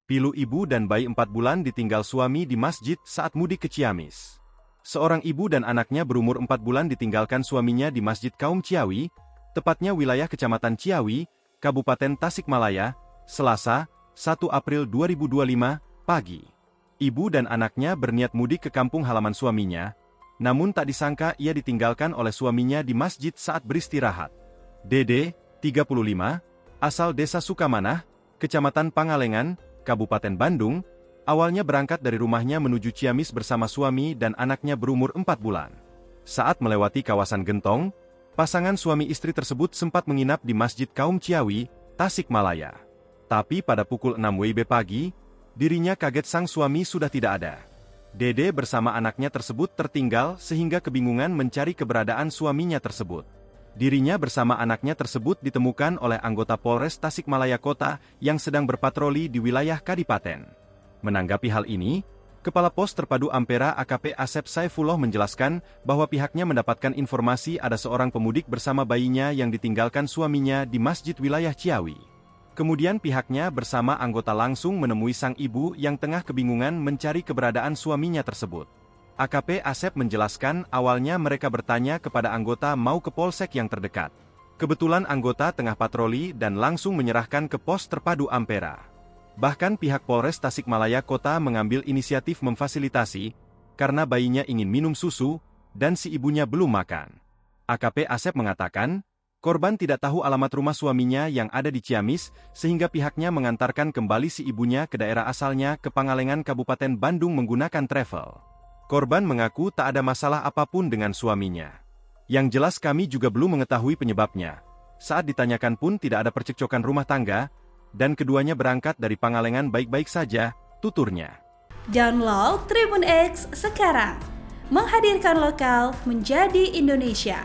Pilu ibu dan bayi 4 bulan ditinggal suami di masjid saat mudik ke Ciamis. Seorang ibu dan anaknya berumur 4 bulan ditinggalkan suaminya di Masjid Kaum Ciawi, tepatnya wilayah Kecamatan Ciawi, Kabupaten Tasikmalaya, Selasa, 1 April 2025, pagi. Ibu dan anaknya berniat mudik ke kampung halaman suaminya, namun tak disangka ia ditinggalkan oleh suaminya di masjid saat beristirahat. Dede, 35, asal Desa Sukamanah, Kecamatan Pangalengan, Kabupaten Bandung, awalnya berangkat dari rumahnya menuju Ciamis bersama suami dan anaknya berumur 4 bulan. Saat melewati kawasan Gentong, pasangan suami istri tersebut sempat menginap di Masjid Kaum Ciawi, Tasikmalaya. Tapi pada pukul 6 WIB pagi, dirinya kaget sang suami sudah tidak ada. Dede bersama anaknya tersebut tertinggal sehingga kebingungan mencari keberadaan suaminya tersebut. Dirinya bersama anaknya tersebut ditemukan oleh anggota Polres Tasikmalaya Kota yang sedang berpatroli di wilayah Kadipaten. Menanggapi hal ini, Kepala Pos Terpadu Ampera AKP Asep Saifullah menjelaskan bahwa pihaknya mendapatkan informasi ada seorang pemudik bersama bayinya yang ditinggalkan suaminya di masjid wilayah Ciawi. Kemudian pihaknya bersama anggota langsung menemui sang ibu yang tengah kebingungan mencari keberadaan suaminya tersebut. AKP Asep menjelaskan awalnya mereka bertanya kepada anggota mau ke polsek yang terdekat. Kebetulan anggota tengah patroli dan langsung menyerahkan ke Pos Terpadu Ampera. Bahkan pihak Polres Tasikmalaya Kota mengambil inisiatif memfasilitasi, karena bayinya ingin minum susu, dan si ibunya belum makan. AKP Asep mengatakan, korban tidak tahu alamat rumah suaminya yang ada di Ciamis, sehingga pihaknya mengantarkan kembali si ibunya ke daerah asalnya ke Pangalengan Kabupaten Bandung menggunakan travel. Korban mengaku tak ada masalah apapun dengan suaminya. Yang jelas kami juga belum mengetahui penyebabnya. Saat ditanyakan pun tidak ada percekcokan rumah tangga, dan keduanya berangkat dari Pangalengan baik-baik saja, tuturnya. Download Tribun X sekarang, menghadirkan lokal menjadi Indonesia.